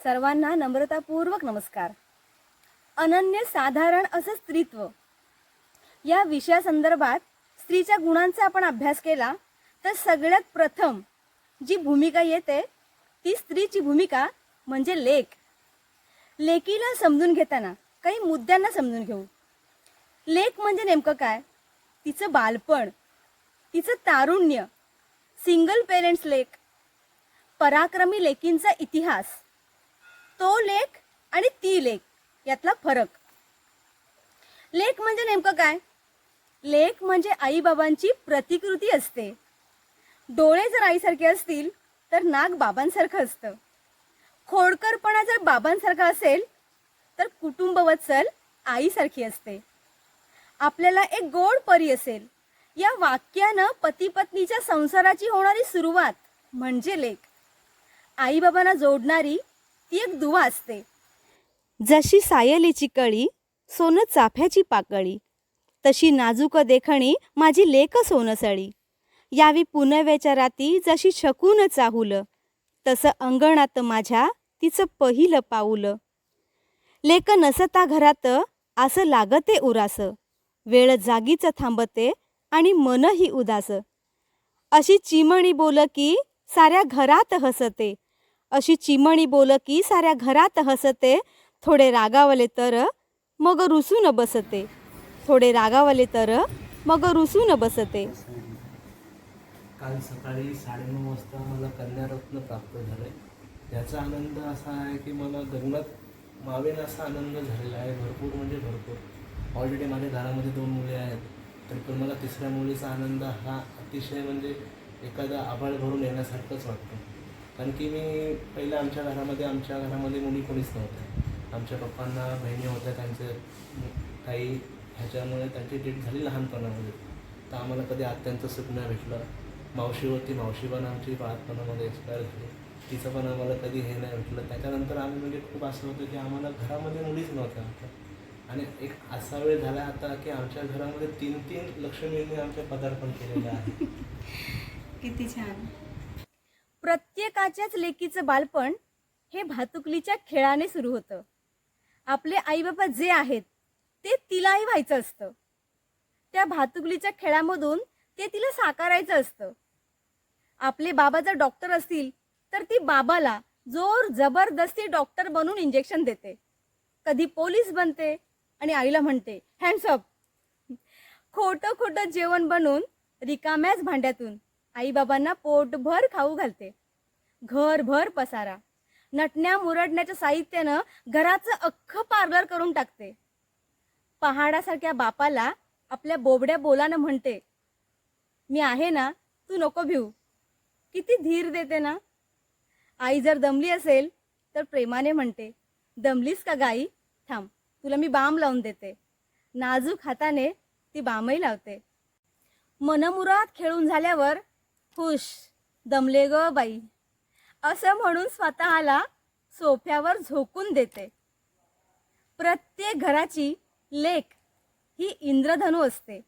सर्वांना नम्रतापूर्वक नमस्कार. अनन्य साधारण असं स्त्रीत्व या विषयासंदर्भात स्त्रीच्या गुणांचा आपण अभ्यास केला तर सगळ्यात प्रथम जी भूमिका येते ती स्त्रीची भूमिका म्हणजे लेक. लेकीला समजून घेताना काही मुद्द्यांना समजून घेऊ. लेक म्हणजे नेमकं काय? तिचं बालपण, तिचं तारुण्य, सिंगल पेरेंट्स लेक, पराक्रमी लेकींचा इतिहास, तो लेक आणि ती लेक यातला फरक. लेक म्हणजे नेमकं काय? लेक म्हणजे आईबाबांची प्रतिकृती असते. डोळे जर आईसारखे असतील तर नाक बाबांसारखं असतं. खोडकरपणा जर बाबांसारखा असेल तर कुटुंबवत्सल आईसारखी असते. आपल्याला एक गोड परी असेल या वाक्यानं पती पत्नीच्या संसाराची होणारी सुरुवात म्हणजे लेक. आईबाबांना जोडणारी ती एक दुवा असते. जशी सायलीची कळी सोनं चाफ्याची पाकळी, तशी नाजूक देखणी माझी लेक सोनसळी. यावी पुनव्याच्या राती जशी शकून चाहुल, तसं अंगणात माझ्या तिचं पहिलं पाऊल. लेक नसता घरात असं लागते उरास, वेळ जागीच थांबते आणि मनही उदास. अशी चिमणी बोल की साऱ्या घरात हसते, अशी चिमणी बोल की साऱ्या घरात हसते. थोडे रागावले तर मग रुसून बसते, थोडे रागावले तर मग रुसून बसते. काल सकाळी 9:30 वाजता मला कन्यारत्न प्राप्त झाले. याचा आनंद असा आहे की मला गगनात मावेन असा आनंद झालेला आहे. भरपूर म्हणजे भरपूर. ऑलरेडी माझ्या घरामध्ये 2 मुले आहेत, तर पण मला तिसऱ्या मुलीचा आनंद हा अतिशय म्हणजे एखादा आभाळ भरून येण्यासारखंच वाटतं. कारण की मी पहिलं आमच्या घरामध्ये मुली कोणीच नव्हत्या. आमच्या पप्पांना बहिणी होत्या, त्यांचे काही ह्याच्यामुळे त्यांची डेट झाली लहानपणामध्ये, तर आम्हाला कधी आत्यांचं सुख नाही भेटलं. मावशी होती, मावशी पण आमची बाळपणामध्ये एक्सपायर झाली, तिचं पण आम्हाला कधी हे नाही भेटलं. त्याच्यानंतर आम्ही म्हणजे खूप असं होतं की आम्हाला घरामध्ये मुलीच नव्हत्या आमच्या. आणि एक असा वेळ झाला आता की आमच्या घरामध्ये 3 लक्ष्मींनी आमचे पदार्पण केलेलं आहे. किती छान. प्रत्येकाच्याच लेकीचं बालपण हे भातुकलीच्या खेळाने सुरू होतं. आपले आईबाबा जे आहेत ते तिलाही व्हायचं असतं. त्या भातुकलीच्या खेळामधून ते तिला साकारायचं असतं. आपले बाबा जर डॉक्टर असतील तर ती बाबाला जोर जबरदस्ती डॉक्टर बनून इंजेक्शन देते. कधी पोलीस बनते आणि आईला म्हणते हँड्स अप. खोटं खोटं जेवण बनवून रिकाम्याच भांड्यातून आईबाबांना पोटभर खाऊ घालते. घरभर पसारा, नटण्या मुरडण्याच्या साहित्यानं घराचं अख्खं पार्लर करून टाकते. पहाडासारख्या बापाला आपल्या बोबड्या बोलानं म्हणते, मी आहे ना, तू नको भिऊ. किती धीर देते ना. आई जर दमली असेल तर प्रेमाने म्हणते, दमलीस का गाई, थांब तुला मी बाम लावून देते. नाजूक हाताने ती बामही लावते. मनमुराद खेळून झाल्यावर हुश, दमले ग बाई असं म्हणून स्वतःला सोफ्यावर झोकून देते. प्रत्येक घराची लेक ही इंद्रधनु असते.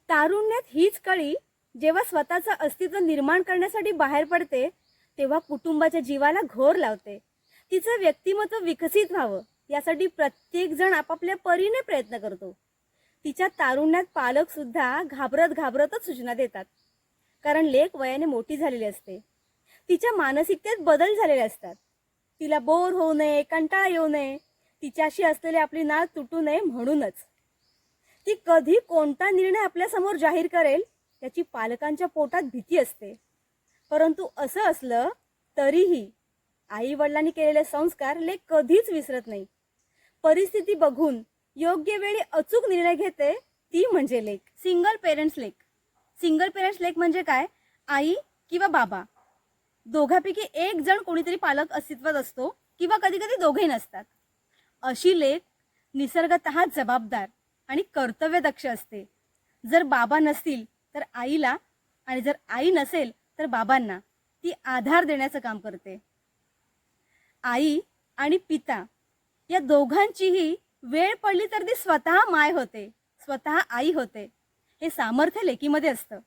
तारुण्यात हीच कळी जेव्हा स्वतःचं अस्तित्व निर्माण करण्यासाठी बाहेर पडते तेव्हा कुटुंबाच्या जीवाला घोर लावते. तिचं व्यक्तिमत्व विकसित व्हावं यासाठी प्रत्येक जण आपापल्या परीने प्रयत्न करतो. तिच्या तारुण्यात पालक सुद्धा घाबरतच सूचना देतात, कारण लेक वयाने मोठी झालेली असते. तिच्या मानसिकतेत बदल झालेले असतात. तिला बोर होऊ नये, कंटाळा येऊ नये, तिच्याशी असलेली आपली नाळ तुटू नये म्हणूनच. ती कधी कोणता निर्णय आपल्यासमोर जाहीर करेल त्याची पालकांच्या पोटात भीती असते. परंतु असं असलं तरीही आई वडिलांनी केलेले संस्कार लेक कधीच विसरत नाही. परिस्थिती बघून योग्य वेळी अचूक निर्णय घेते ती म्हणजे लेक. सिंगल पेरेंट्स लेक. सिंगल पेरेंट्स लेक म्हणजे काय? आई किंवा बाबा दोघांपैकी एक जण कोणीतरी पालक अस्तित्वात असतो किंवा कधी कधी दोघेही नसतात. अशी लेक निसर्गतः जबाबदार आणि कर्तव्यदक्ष असते. जर बाबा नसतील तर आईला, आणि जर आई नसेल तर बाबांना ती आधार देण्याचं काम करते. आई आणि पिता या दोघांचीही वेळ पडली तर ती स्वतः माय होते, स्वतः आई होते. हे सामर्थ्य लेकीमध्ये असतं.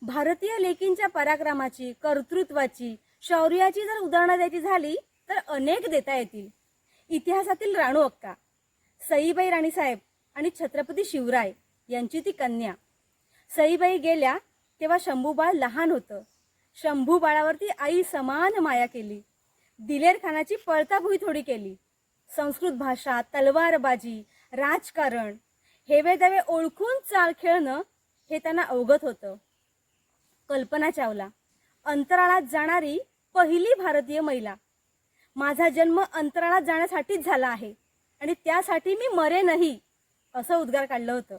भारतीय लेकींच्या पराक्रमाची, कर्तृत्वाची, शौर्याची जर उदाहरणं द्यायची झाली तर अनेक देता येतील. इतिहासातील राणू अक्का, सईबाई राणीसाहेब आणि छत्रपती शिवराय यांची ती कन्या. सईबाई गेल्या तेव्हा शंभूबाळ लहान होतं. शंभू बाळावरती आई समान माया केली. दिलेर खानाची पळताभुई थोडी केली. संस्कृत भाषा, तलवारबाजी, राजकारण हेवे दावे ओळखून चाल खेळणं हे त्यांना अवगत होतं. कल्पना चावला, अंतराळात जाणारी पहिली भारतीय महिला. माझा जन्म अंतराळात जाण्यासाठीच झाला आहे आणि त्यासाठी मी मरे नाही, असं उद्गार काढलं होतं.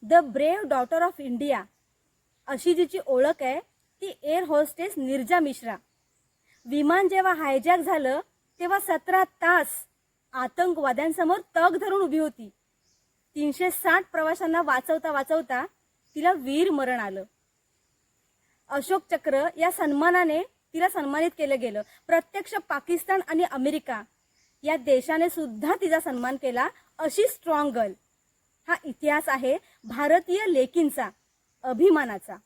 The brave daughter of India अशी जिची ओळख आहे ती एअर होस्टेस निर्जा मिश्रा. विमान जेव्हा हायजॅक झालं तेव्हा 17 तास आतंकवाद्यांसमोर तग धरून उभी होती. 360 प्रवाशांना वाचवता वाचवता तिला वीर मरण आलं. अशोक चक्र या सन्मानाने तिला सन्मानित केलं गेलं. प्रत्यक्ष पाकिस्तान आणि अमेरिका या देशाने सुद्धा तिचा सन्मान केला. अशी स्ट्रॉंग गर्ल. हा इतिहास आहे भारतीय लेकींचा, अभिमानाचा.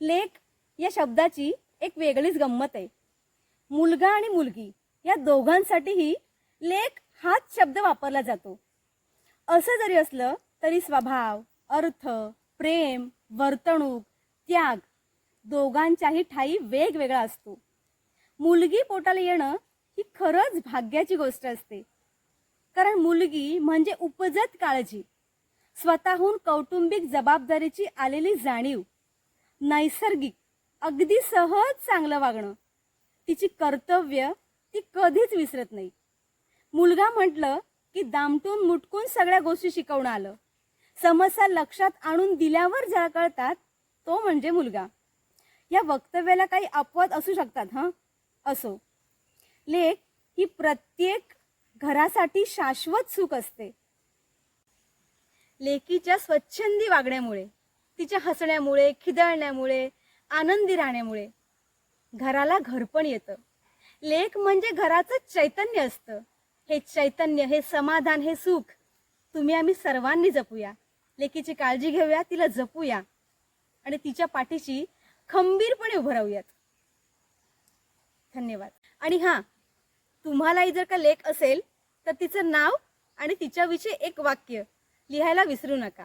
लेक या शब्दाची एक वेगळीच गंमत आहे. मुलगा आणि मुलगी या दोघांसाठीही लेक हाच शब्द वापरला जातो. असं जरी असलं तरी स्वभाव, अर्थ, प्रेम, वर्तणूक, त्याग दोघांच्याही ठाई वेगवेगळा असतो. मुलगी पोटाला येणं ही खरंच भाग्याची गोष्ट असते. कारण मुलगी म्हणजे उपजत काळजी, स्वतःहून कौटुंबिक जबाबदारीची आलेली जाणीव, नैसर्गिक अगदी सहज चांगलं वागणं, तिची कर्तव्य ती कधीच विसरत नाही. मुलगा म्हटलं की दामटून मुटकून सगळ्या गोष्टी शिकवणं आलं. समस्या लक्षात आणून दिल्यावर ज्या कळतात तो म्हणजे मुलगा. या वक्तव्याला काही अपवाद असू शकतात असो. लेक ही प्रत्येक घरासाठी शाश्वत सुख असते. लेकीच्या स्वच्छंदी वागण्यामुळे, तिच्या हसण्यामुळे, खिदळण्यामुळे, आनंदी राहण्यामुळे घराला घरपण येतं. लेक म्हणजे घराचं चैतन्य असतं. हे चैतन्य, हे समाधान, हे सुख तुम्ही आम्ही सर्वांनी जपूया. लेकीची काळजी घेऊया, तिला जपूया आणि तिच्या पाठीशी खंबीरपणे उभं राहूयात. धन्यवाद. आणि हां, तुम्हालाही जर का लेक असेल तर तिचं नाव आणि तिच्याविषयी एक वाक्य लिहायला विसरू नका.